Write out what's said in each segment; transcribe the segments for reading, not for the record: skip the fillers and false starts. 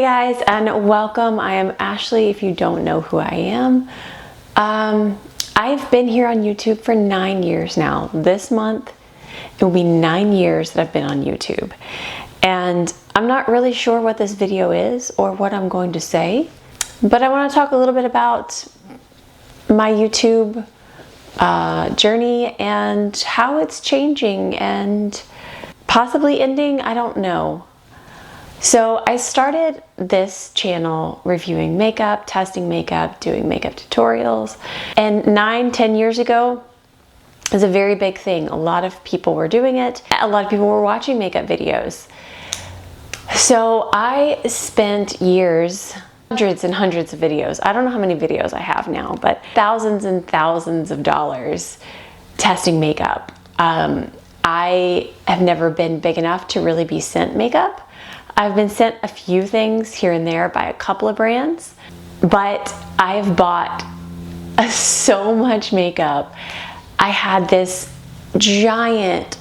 guys, and welcome. I am Ashley, if you don't know who I am. I've been here on YouTube for 9 years now. This month, it will be 9 years that I've been on YouTube. And I'm not really sure what this video is or what I'm going to say, but I want to talk a little bit about my YouTube journey and how it's changing and possibly ending, I don't know. So I started this channel reviewing makeup, testing makeup, doing makeup tutorials, and 9-10 years ago it was a very big thing. A lot of people were doing it. A lot of people were watching makeup videos. So I spent years, hundreds and hundreds of videos. I don't know how many videos I have now, but thousands and thousands of dollars testing makeup. I have never been big enough to really be sent makeup. I've been sent a few things here and there by a couple of brands, but I've bought so much makeup. I had this giant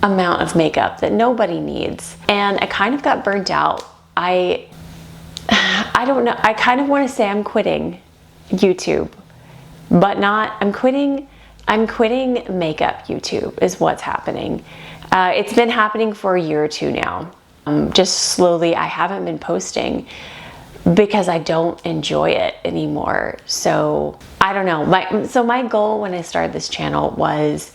amount of makeup that nobody needs, and I kind of got burnt out. I don't know. I kind of want to say I'm quitting YouTube, but not. I'm quitting makeup YouTube is what's happening. It's been happening for a year or two now. Just slowly, I haven't been posting because I don't enjoy it anymore. So I don't know. My goal when I started this channel was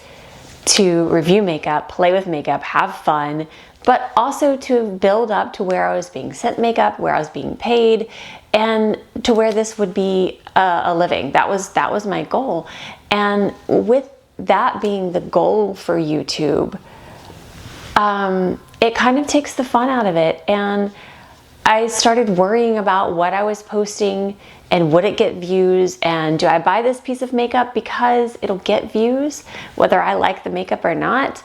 to review makeup, play with makeup, have fun, but also to build up to where I was being sent makeup, where I was being paid, and to where this would be a living. That was my goal. And with that being the goal for YouTube, it kind of takes the fun out of it, and I started worrying about what I was posting and would it get views, and do I buy this piece of makeup because it'll get views whether I like the makeup or not.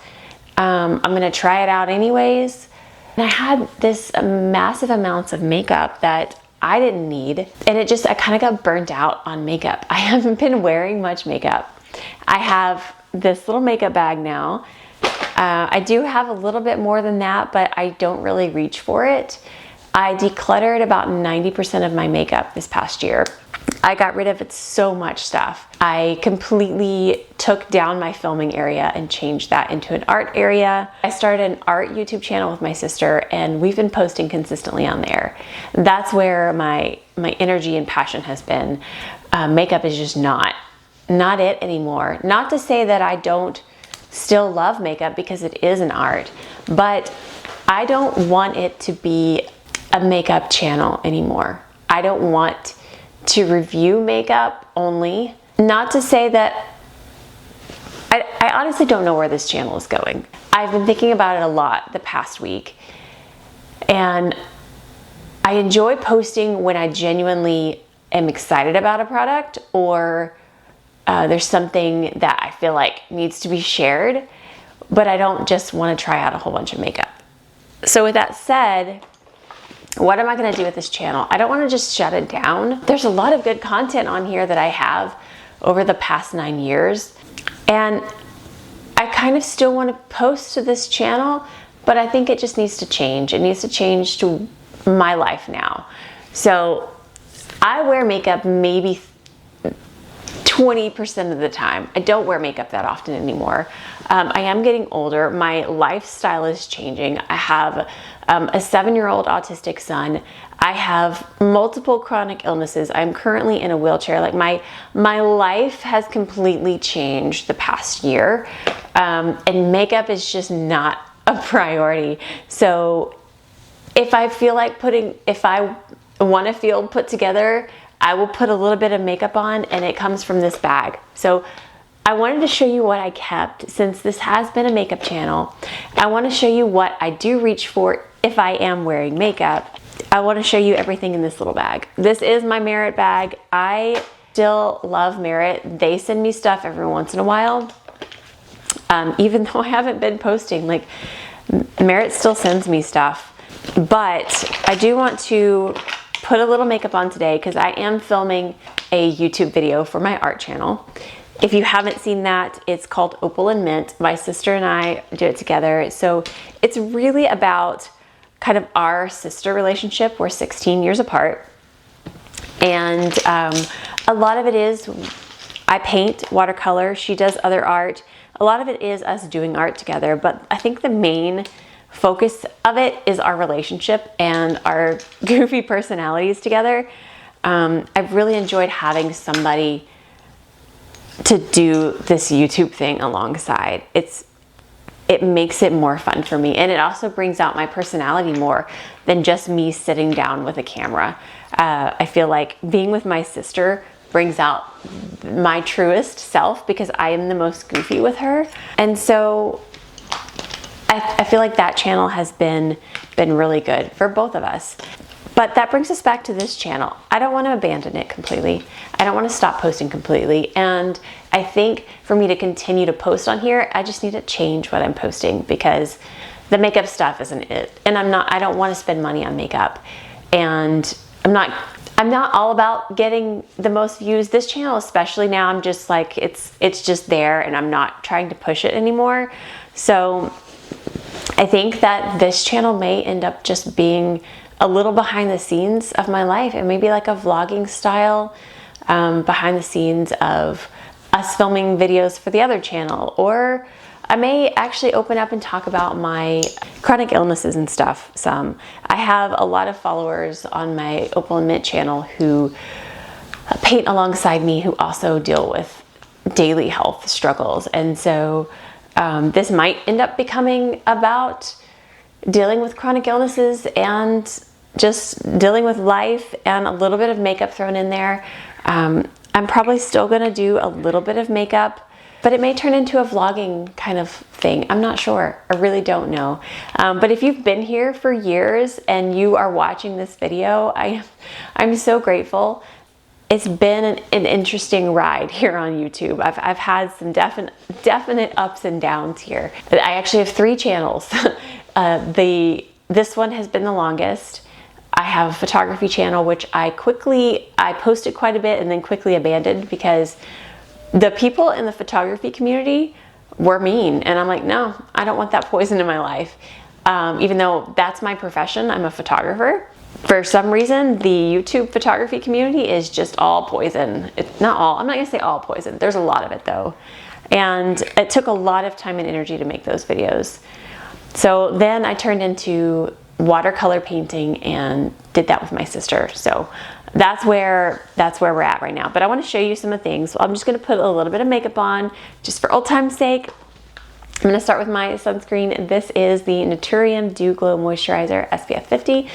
I'm gonna try it out anyways. And I had this massive amounts of makeup that I didn't need, and I kind of got burnt out on makeup. I haven't been wearing much makeup. I have this little makeup bag now. I do have a little bit more than that, but I don't really reach for it. I decluttered about 90% of my makeup this past year. I got rid of so much stuff. I completely took down my filming area and changed that into an art area. I started an art YouTube channel with my sister, and we've been posting consistently on there. That's where my energy and passion has been. Makeup is just not it anymore. Not to say that I don't still love makeup, because it is an art, but I don't want it to be a makeup channel anymore. I don't want to review makeup only. Not to say that I honestly don't know where this channel is going. I've been thinking about it a lot the past week, and I enjoy posting when I genuinely am excited about a product, or there's something that I feel like needs to be shared, but I don't just want to try out a whole bunch of makeup. So with that said, what am I going to do with this channel? I don't want to just shut it down. There's a lot of good content on here that I have over the past 9 years, and I kind of still want to post to this channel, but I think it just needs to change. It needs to change to my life now. So I wear makeup maybe 20% of the time. I don't wear makeup that often anymore. I am getting older. My lifestyle is changing. I have a 7-year-old autistic son. I have multiple chronic illnesses. I'm currently in a wheelchair. Like my life has completely changed the past year, and makeup is just not a priority. So if I feel like if I want to feel put together, I will put a little bit of makeup on, and it comes from this bag. So I wanted to show you what I kept, since this has been a makeup channel. I want to show you what I do reach for if I am wearing makeup. I want to show you everything in this little bag. This is my Merit bag. I still love Merit. They send me stuff every once in a while. Even though I haven't been posting, like, Merit still sends me stuff. But I do want to put a little makeup on today because I am filming a YouTube video for my art channel. If you haven't seen that, it's called Opal and Mint. My sister and I do it together. So it's really about kind of our sister relationship. We're 16 years apart. And a lot of it is, I paint watercolor, she does other art. A lot of it is us doing art together, but I think the main focus of it is our relationship and our goofy personalities together. I've really enjoyed having somebody to do this YouTube thing alongside. It makes it more fun for me, and it also brings out my personality more than just me sitting down with a camera. I feel like being with my sister brings out my truest self because I am the most goofy with her. And so I feel like that channel has been really good for both of us. But that brings us back to this channel. I don't want to abandon it completely. I don't want to stop posting completely. And I think for me to continue to post on here, I just need to change what I'm posting because the makeup stuff isn't it. And I don't want to spend money on makeup. And I'm not all about getting the most views. This channel, especially now, I'm just like, it's just there and I'm not trying to push it anymore. So I think that this channel may end up just being a little behind the scenes of my life, and maybe like a vlogging style behind the scenes of us filming videos for the other channel. Or I may actually open up and talk about my chronic illnesses and stuff some. I have a lot of followers on my Opal and Mint channel who paint alongside me, who also deal with daily health struggles. And so this might end up becoming about dealing with chronic illnesses and just dealing with life, and a little bit of makeup thrown in there. I'm probably still gonna do a little bit of makeup, but it may turn into a vlogging kind of thing. I'm not sure. I really don't know. But if you've been here for years and you are watching this video, I'm so grateful. It's been an interesting ride here on YouTube. I've had some definite ups and downs here. I actually have 3 channels. This one has been the longest. I have a photography channel, which I posted quite a bit and then quickly abandoned because the people in the photography community were mean. And I'm like, no, I don't want that poison in my life. Even though that's my profession, I'm a photographer. For some reason, the YouTube photography community is just all poison. It's not all, I'm not gonna say all poison. There's a lot of it though. And it took a lot of time and energy to make those videos. So then I turned into watercolor painting and did that with my sister. So that's where we're at right now. But I want to show you some of the things. So I'm just going to put a little bit of makeup on just for old time's sake. I'm going to start with my sunscreen. This is the Naturium Dew Glow Moisturizer SPF 50.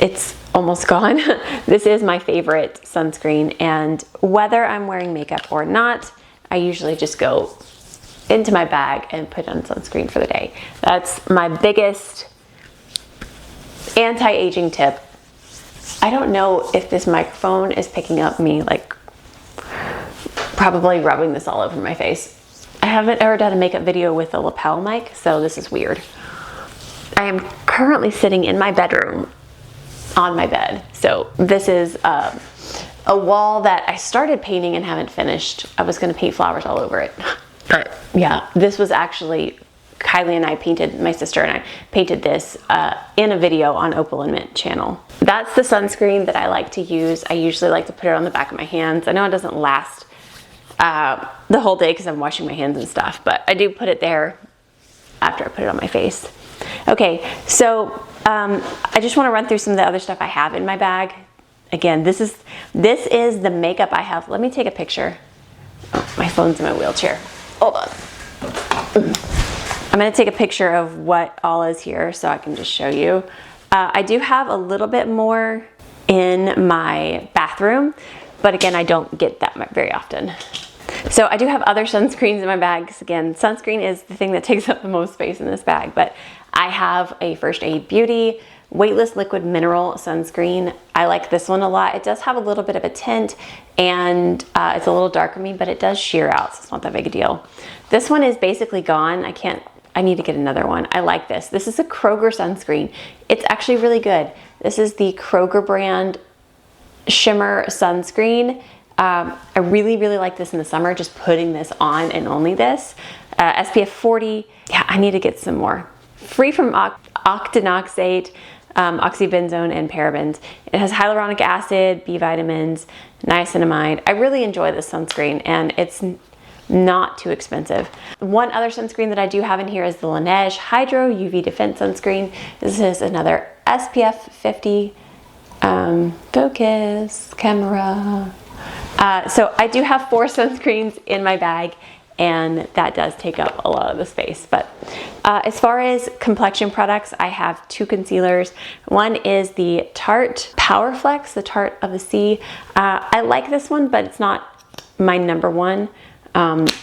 It's almost gone. This is my favorite sunscreen, and whether I'm wearing makeup or not, I usually just go into my bag and put on sunscreen for the day. That's my biggest anti-aging tip. I don't know if this microphone is picking up me like probably rubbing this all over my face. I haven't ever done a makeup video with a lapel mic, so this is weird. I am currently sitting in my bedroom on my bed. So this is a wall that I started painting and haven't finished. I was going to paint flowers all over it. But yeah, this was actually Kylie and I painted, my sister and I painted this in a video on Opal and Mint channel. That's the sunscreen that I like to use. I usually like to put it on the back of my hands. I know it doesn't last the whole day because I'm washing my hands and stuff, but I do put it there after I put it on my face. Okay, so I just want to run through some of the other stuff I have in my bag. Again, this is the makeup I have. Let me take a picture. Oh, my phone's in my wheelchair. Hold on. I'm going to take a picture of what all is here so I can just show you. I do have a little bit more in my bathroom, but again, I don't get that very often. So I do have other sunscreens in my bag, because again, sunscreen is the thing that takes up the most space in this bag, but I have a First Aid Beauty Weightless Liquid Mineral Sunscreen. I like this one a lot. It does have a little bit of a tint, and it's a little dark on me, but it does sheer out, so it's not that big a deal. This one is basically gone. I need to get another one. I like this. This is a Kroger sunscreen. It's actually really good. This is the Kroger brand Shimmer Sunscreen. I really, really like this in the summer, just putting this on and only this. SPF 40. Yeah, I need to get some more. Free from octinoxate. oxybenzone and parabens. It has hyaluronic acid, B vitamins, niacinamide. I really enjoy this sunscreen, and it's not too expensive. One other sunscreen that I do have in here is the Laneige Hydro UV Defense Sunscreen. This is another SPF 50. Focus, camera. So I do have 4 sunscreens in my bag, and that does take up a lot of the space. But as far as complexion products, I have 2 concealers. One is the Tarte Power Flex, the Tarte of the Sea. I like this one, but it's not my number one.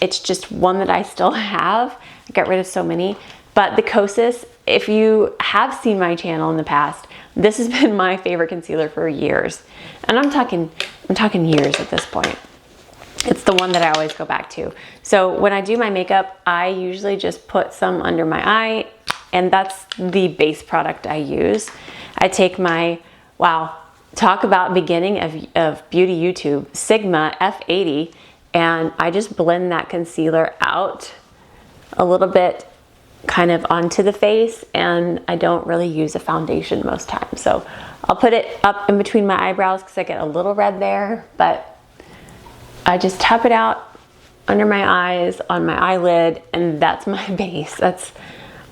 It's just one that I still have. I got rid of so many. But the Kosas, if you have seen my channel in the past, this has been my favorite concealer for years. And I'm talking years at this point. It's the one that I always go back to. So when I do my makeup, I usually just put some under my eye, and that's the base product I use. I take my, wow, talk about beginning of beauty YouTube, Sigma F80, and I just blend that concealer out a little bit kind of onto the face, and I don't really use a foundation most times. So I'll put it up in between my eyebrows because I get a little red there, but I just tap it out under my eyes, on my eyelid, and that's my base. That's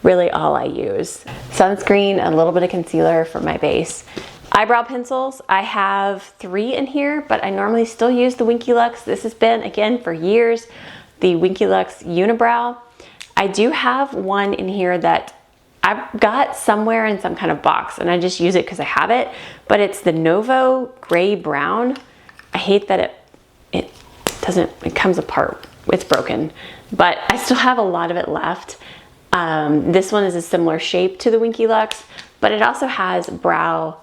really all I use. Sunscreen, a little bit of concealer for my base. Eyebrow pencils, I have 3 in here, but I normally still use the Winky Lux. This has been, again, for years, the Winky Lux Unibrow. I do have one in here that I got somewhere in some kind of box, and I just use it because I have it, but it's the Novo Gray Brown. I hate that it comes apart. It's broken, but I still have a lot of it left. This one is a similar shape to the Winky Lux, but it also has brow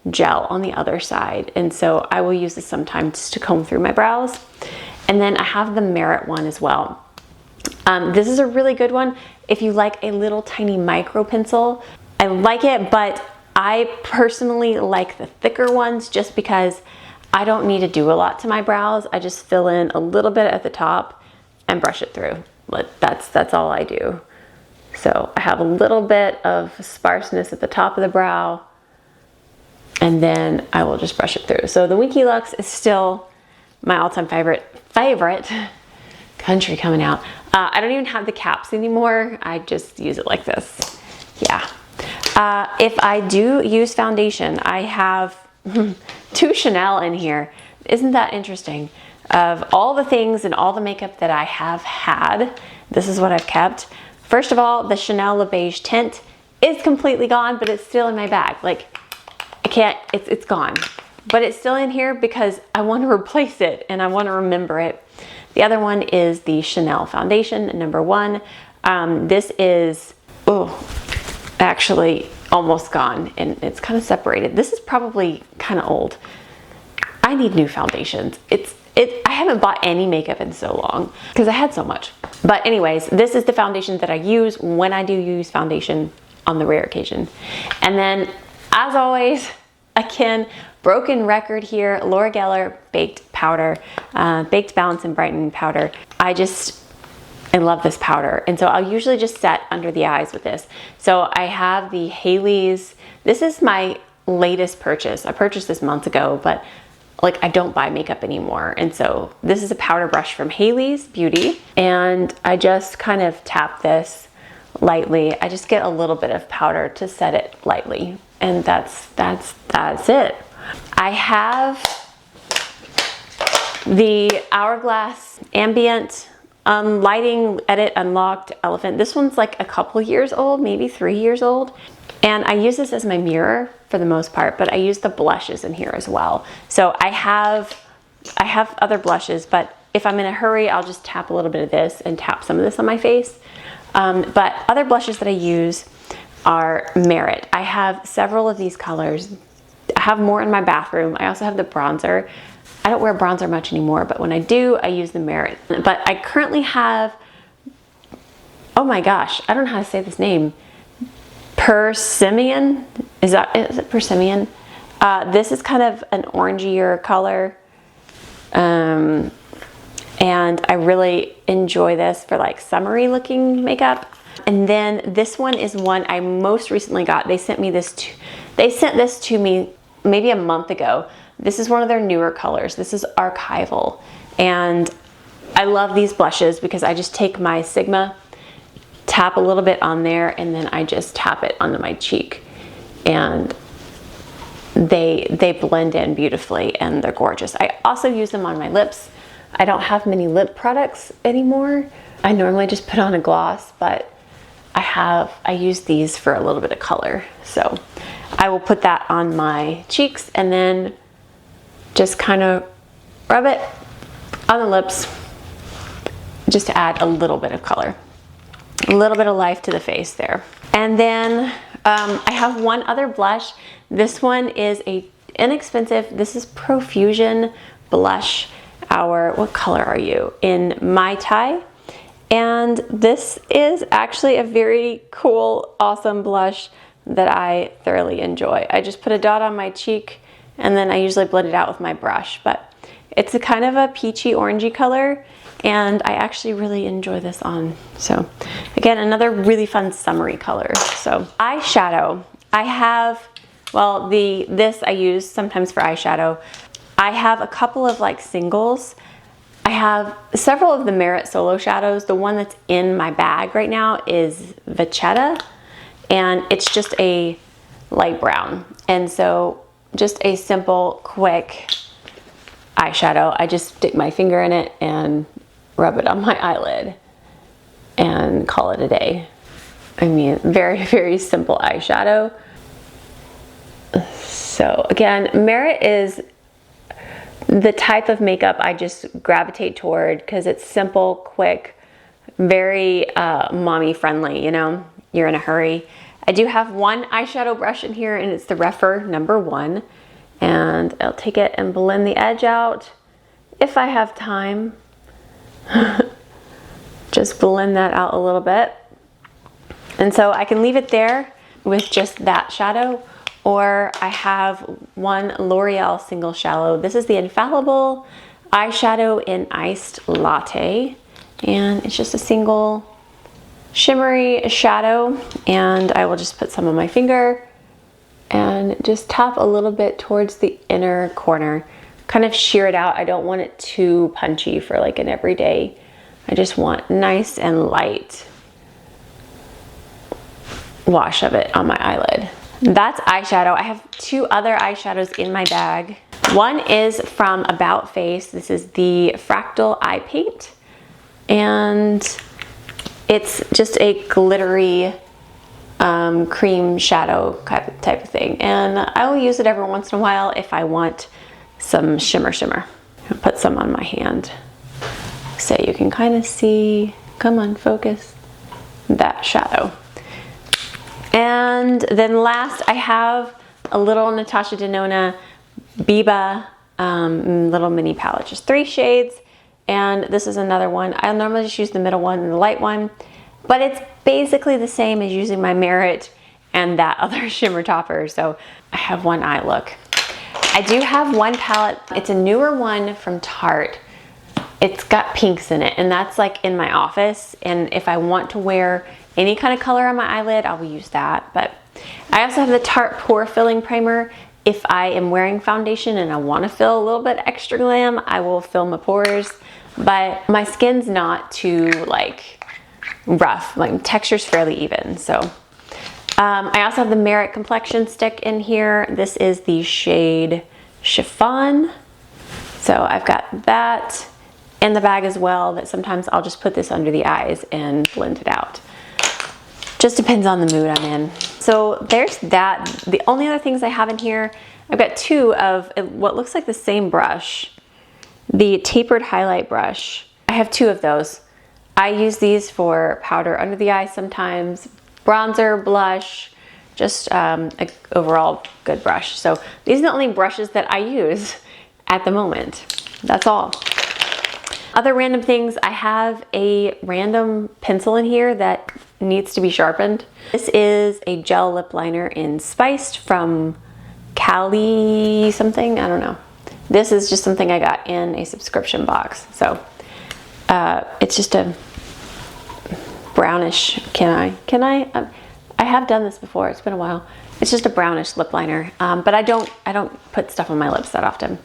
gel on the other side, and so I will use this sometimes to comb through my brows. And then I have the Merit one as well. This is a really good one if you like a little tiny micro pencil. I like it, but I personally like the thicker ones just because I don't need to do a lot to my brows. I just fill in a little bit at the top and brush it through. That's all I do. So I have a little bit of sparseness at the top of the brow, and then I will just brush it through. So the Winky Lux is still my all-time favorite. Country coming out. I don't even have the caps anymore. I just use it like this. Yeah. If I do use foundation, I have 2 Chanel in here. Isn't that interesting? Of all the things and all the makeup that I have had, this is what I've kept. First of all, the Chanel Le Beige Tint is completely gone, but it's still in my bag. Like, I can't, it's gone. But it's still in here because I want to replace it and I want to remember it. The other one is the Chanel foundation, number 1. This is, actually almost gone, and it's kind of separated. This is probably kind of old. I need new foundations. I haven't bought any makeup in so long because I had so much. But anyways, this is the foundation that I use when I do use foundation on the rare occasion. And then, as always, again, broken record here, Laura Geller Baked Powder, Baked Balance and Brightening Powder. I love this powder. And so I'll usually just set under the eyes with this. So I have the Haley's, this is my latest purchase. I purchased this months ago, but like I don't buy makeup anymore. And so this is a powder brush from Haley's Beauty. And I just kind of tap this lightly. I just get a little bit of powder to set it lightly. And that's it. I have the Hourglass Ambient Lighting Edit Unlocked Elephant. This one's like a couple years old, maybe 3 years old. And I use this as my mirror for the most part, but I use the blushes in here as well. So I have other blushes, but if I'm in a hurry, I'll just tap a little bit of this and tap some of this on my face. But other blushes that I use are Merit. I have several of these colors. I have more in my bathroom. I also have the bronzer. I don't wear bronzer much anymore, but when I do, I use the Merit. But I currently have, oh my gosh, I don't know how to say this name. Persimmon? Is it Persimmon? This is kind of an orangier color. And I really enjoy this for like summery looking makeup. And then this one is one I most recently got. They sent me this They sent this to me maybe a month ago. This is one of their newer colors. This is Archival. And I love these blushes because I just take my Sigma, tap a little bit on there, and then I just tap it onto my cheek. And they blend in beautifully and they're gorgeous. I also use them on my lips. I don't have many lip products anymore. I normally just put on a gloss, but I use these for a little bit of color. So I will put that on my cheeks and then just kind of rub it on the lips just to add a little bit of color, a little bit of life to the face there. And then I have one other blush. This one is a inexpensive, this is Profusion Blush Hour. What color are you? In Mai Tai. And this is actually a very cool, awesome blush that I thoroughly enjoy. I just put a dot on my cheek and then I usually blend it out with my brush, but it's a kind of a peachy orangey color and I actually really enjoy this on. So again, another really fun summery color. So eyeshadow, I have, well, this I use sometimes for eyeshadow. I have a couple of like singles. I have several of the Merit Solo shadows. The one that's in my bag right now is Vachetta, and it's just a light brown. And so just a simple, quick eyeshadow. I just stick my finger in it and rub it on my eyelid and call it a day. I mean, very, very simple eyeshadow. So again, Merit is the type of makeup I just gravitate toward because it's simple, quick, very mommy friendly, you know, you're in a hurry. I do have one eyeshadow brush in here and it's the Rephr number 1. And I'll take it and blend the edge out if I have time. Just blend that out a little bit. And so I can leave it there with just that shadow, or I have one L'Oreal Single Shallow. This is the Infallible Eyeshadow in Iced Latte. And it's just a single shimmery shadow. And I will just put some on my finger and just tap a little bit towards the inner corner. Kind of shear it out. I don't want it too punchy for like an everyday. I just want nice and light wash of it on my eyelid. That's eyeshadow. I have 2 other eyeshadows in my bag. One is from About Face. This is the Fractal Eye Paint. And it's just a glittery cream shadow type of thing. And I will use it every once in a while if I want some shimmer. I'll put some on my hand so you can kind of see, come on, focus, that shadow. And then last, I have a little Natasha Denona Biba little mini palette, just 3 shades. And this is another one. I normally just use the middle one and the light one, but it's basically the same as using my Merit and that other shimmer topper. So I have one eye look. I do have one palette. It's a newer one from Tarte. It's got pinks in it, and that's like in my office. And if I want to wear any kind of color on my eyelid, I will use that. But I also have the Tarte Pore Filling Primer. If I am wearing foundation and I want to feel a little bit extra glam, I will fill my pores. But my skin's not too like rough, like texture's fairly even. So I also have the Merit Complexion Stick in here. This is the shade Chiffon. So I've got that in the bag as well, that sometimes I'll just put this under the eyes and blend it out. Just depends on the mood I'm in. So there's that. The only other things I have in here, I've got 2 of what looks like the same brush, the tapered highlight brush. I have 2 of those. I use these for powder under the eye sometimes, bronzer, blush, just an overall good brush. So these are the only brushes that I use at the moment. That's all. Other random things, I have a random pencil in here that needs to be sharpened. This is a gel lip liner in Spiced from Cali something, I don't know. This is just something I got in a subscription box. So it's just a brownish, I have done this before, it's been a while. It's just a brownish lip liner, but I don't put stuff on my lips that often.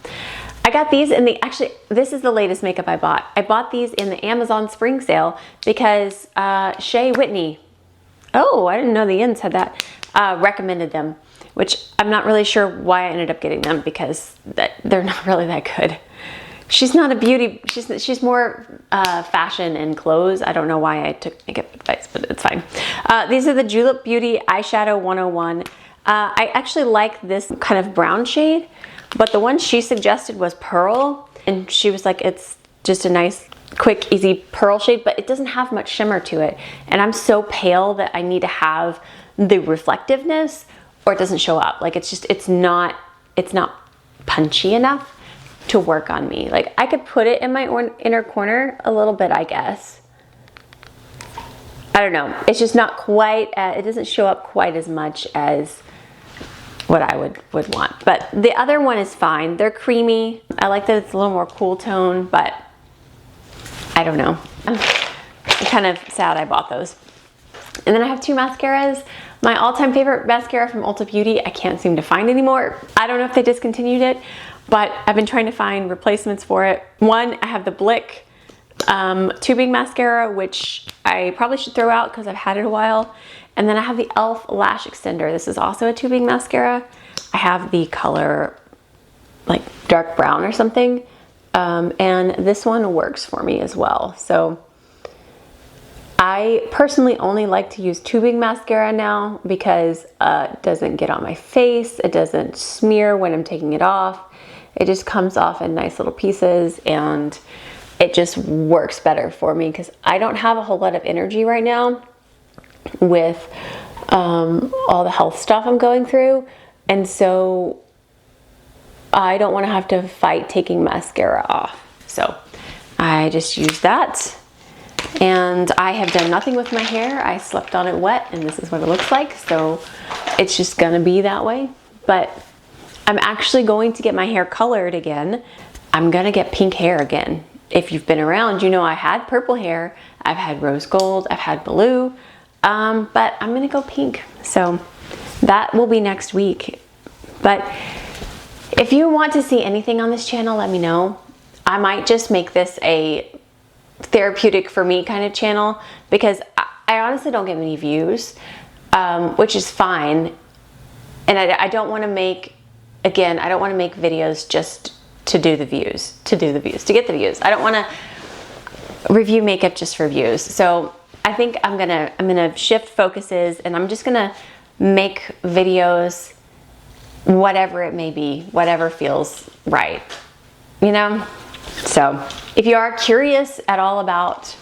I got these in the, actually, this is the latest makeup I bought. I bought these in the Amazon spring sale because Shay Whitney, oh, I didn't know the ends had that, recommended them, which I'm not really sure why I ended up getting them because they're not really that good. She's not a beauty, she's more fashion and clothes. I don't know why I took makeup advice, but it's fine. These are the Julep Beauty Eyeshadow 101. I actually like this kind of brown shade, but the one she suggested was Pearl, and she was like, it's just a nice, quick, easy pearl shade, but it doesn't have much shimmer to it. And I'm so pale that I need to have the reflectiveness or it doesn't show up. Like it's not punchy enough to work on me. Like I could put it in my inner corner a little bit, I guess. I don't know. It's just not quite, it doesn't show up quite as much as what I would want. But the other one is fine. They're creamy. I like that it's a little more cool tone, but I don't know. I'm kind of sad I bought those. And then I have two mascaras. My all-time favorite mascara from Ulta Beauty, I can't seem to find anymore. I don't know if they discontinued it, but I've been trying to find replacements for it. One, I have the Blick tubing mascara, which I probably should throw out because I've had it a while. And then I have the e.l.f. Lash Extender. This is also a tubing mascara. I have the color like dark brown or something. And this one works for me as well. So I personally only like to use tubing mascara now because it doesn't get on my face. It doesn't smear when I'm taking it off. It just comes off in nice little pieces and it just works better for me because I don't have a whole lot of energy right now with all the health stuff I'm going through. And so I don't want to have to fight taking mascara off. So I just use that. And I have done nothing with my hair. I slept on it wet and this is what it looks like. So it's just gonna be that way. But I'm actually going to get my hair colored again. I'm gonna get pink hair again. If you've been around, you know I had purple hair. I've had rose gold, I've had blue, but I'm gonna go pink. So that will be next week. But if you want to see anything on this channel, let me know. I might just make this a therapeutic for me kind of channel because I honestly don't get many views, which is fine. And I don't want to make, again, I don't want to make videos just to do the views, to get the views. I don't want to review makeup just for views. So I think I'm gonna shift focuses and I'm just gonna make videos, whatever it may be, whatever feels right, you know? So if you are curious at all about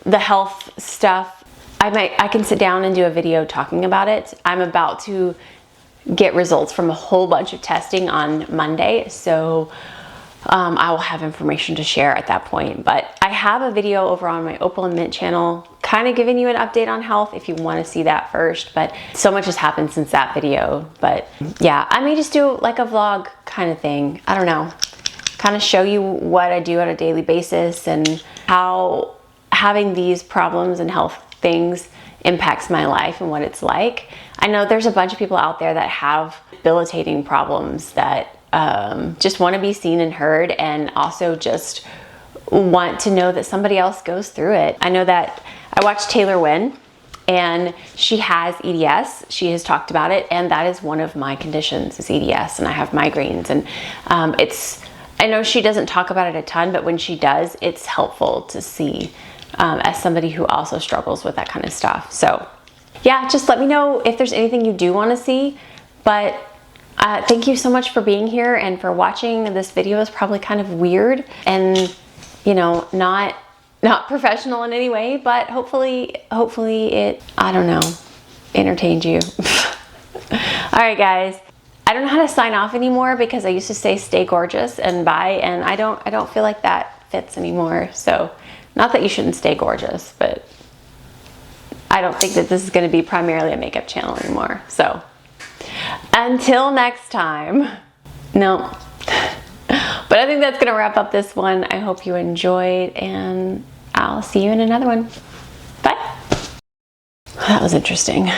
the health stuff, I can sit down and do a video talking about it. I'm about to get results from a whole bunch of testing on Monday, so I will have information to share at that point. But I have a video over on my Opal and Mint channel kind of giving you an update on health if you want to see that first, but so much has happened since that video. But yeah, I may just do like a vlog kind of thing. I don't know, kind of show you what I do on a daily basis and how having these problems and health things impacts my life and what it's like. I know there's a bunch of people out there that have debilitating problems that just want to be seen and heard, and also just want to know that somebody else goes through it. I know that I watched Taylor Wynn and she has EDS. She has talked about it, and that is one of my conditions is EDS, and I have migraines, and I know she doesn't talk about it a ton, but when she does, it's helpful to see as somebody who also struggles with that kind of stuff. So yeah, just let me know if there's anything you do want to see. But thank you so much for being here and for watching. This video is probably kind of weird and, you know, not professional in any way, but hopefully it, I don't know, entertained you. All right, guys. I don't know how to sign off anymore because I used to say stay gorgeous and bye, and I don't feel like that fits anymore. So not that you shouldn't stay gorgeous, but I don't think that this is going to be primarily a makeup channel anymore. So until next time, no. But I think that's going to wrap up this one. I hope you enjoyed, and I'll see you in another one. Bye. That was interesting.